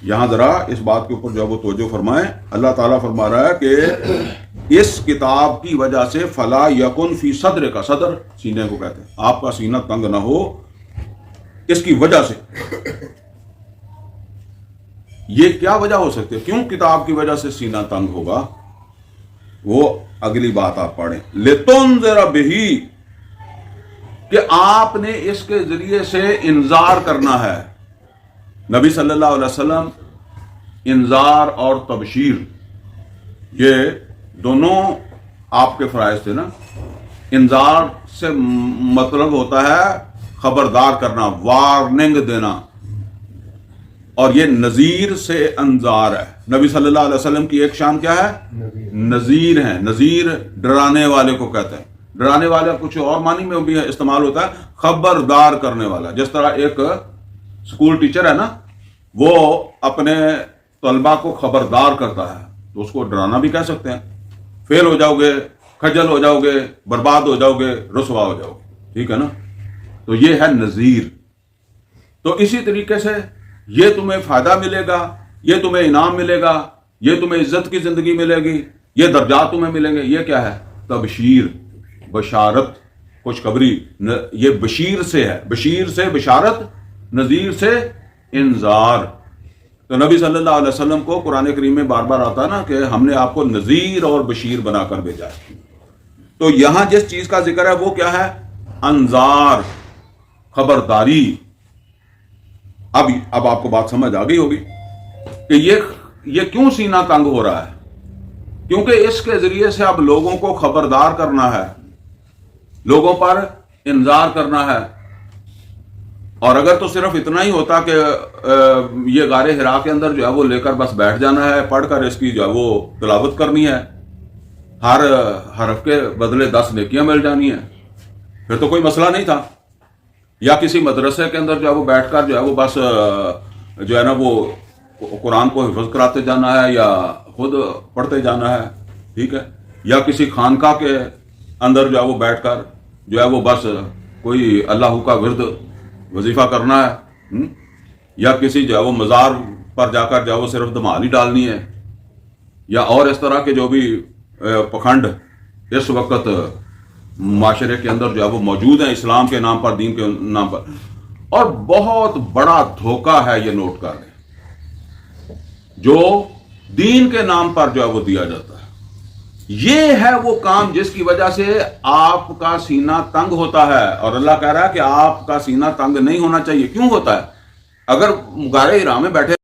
یہاں ذرا اس بات کے اوپر جو وہ توجہ فرمائیں. اللہ تعالیٰ فرما رہا ہے کہ اس کتاب کی وجہ سے فلا یکن فی صدر کا، صدر سینے کو کہتے ہیں، آپ کا سینہ تنگ نہ ہو اس کی وجہ سے. یہ کیا وجہ ہو سکتی ہے؟ کیوں کتاب کی وجہ سے سینہ تنگ ہوگا؟ وہ اگلی بات آپ پڑھیں. لِتُنذِرَ بِهِ، کہ آپ نے اس کے ذریعے سے انذار کرنا ہے. نبی صلی اللہ علیہ وسلم انذار اور تبشیر یہ دونوں آپ کے فرائض تھے نا. انذار سے مطلب ہوتا ہے خبردار کرنا، وارننگ دینا، اور یہ نذیر سے انذار ہے. نبی صلی اللہ علیہ وسلم کی ایک شان کیا ہے؟ نذیر ہیں. نذیر ڈرانے والے کو کہتے ہیں. ڈرانے والا کچھ اور معنی میں بھی استعمال ہوتا ہے، خبردار کرنے والا. جس طرح ایک اسکول ٹیچر ہے نا، وہ اپنے طلبہ کو خبردار کرتا ہے، تو اس کو ڈرانا بھی کہہ سکتے ہیں. فیل ہو جاؤ گے، خجل ہو جاؤ گے، برباد ہو جاؤ گے، رسوا ہو جاؤ گے. ٹھیک ہے نا؟ تو یہ ہے نذیر. تو اسی طریقے سے یہ تمہیں فائدہ ملے گا، یہ تمہیں انعام ملے گا، یہ تمہیں عزت کی زندگی ملے گی، یہ درجات تمہیں ملیں گے. یہ کیا ہے؟ تبشیر، بشارت، خوشخبری. یہ بشیر سے ہے، بشیر سے بشارت، نذیر سے انذار. تو نبی صلی اللہ علیہ وسلم کو قرآن کریم میں بار بار آتا نا کہ ہم نے آپ کو نذیر اور بشیر بنا کر بھیجا ہے. تو یہاں جس چیز کا ذکر ہے وہ کیا ہے؟ انذار، خبرداری. اب آپ کو بات سمجھ آ گئی ہوگی کہ یہ کیوں سینہ تنگ ہو رہا ہے. کیونکہ اس کے ذریعے سے اب لوگوں کو خبردار کرنا ہے، لوگوں پر انذار کرنا ہے. اور اگر تو صرف اتنا ہی ہوتا کہ یہ غار حرا کے اندر جو ہے وہ لے کر بس بیٹھ جانا ہے، پڑھ کر اس کی جو ہے وہ تلاوت کرنی ہے، ہر حرف کے بدلے 10 نیکیاں مل جانی ہیں، پھر تو کوئی مسئلہ نہیں تھا. یا کسی مدرسے کے اندر جو ہے وہ بیٹھ کر جو ہے وہ بس جو ہے نا وہ قرآن کو حفظ کراتے جانا ہے یا خود پڑھتے جانا ہے. ٹھیک ہے؟ یا کسی خانقاہ کے اندر جو ہے وہ بیٹھ کر جو ہے وہ بس کوئی اللہ کا ورد وظیفہ کرنا ہے، یا کسی جو ہے وہ مزار پر جا کر جو ہے وہ صرف دمالی ڈالنی ہے، یا اور اس طرح کے جو بھی پکھنڈ اس وقت معاشرے کے اندر جو ہے وہ موجود ہیں اسلام کے نام پر، دین کے نام پر. اور بہت بڑا دھوکہ ہے یہ، نوٹ کر لیں، جو دین کے نام پر جو ہے وہ دیا جاتا ہے. یہ ہے وہ کام جس کی وجہ سے آپ کا سینہ تنگ ہوتا ہے. اور اللہ کہہ رہا ہے کہ آپ کا سینہ تنگ نہیں ہونا چاہیے. کیوں ہوتا ہے؟ اگر غار حرا میں بیٹھے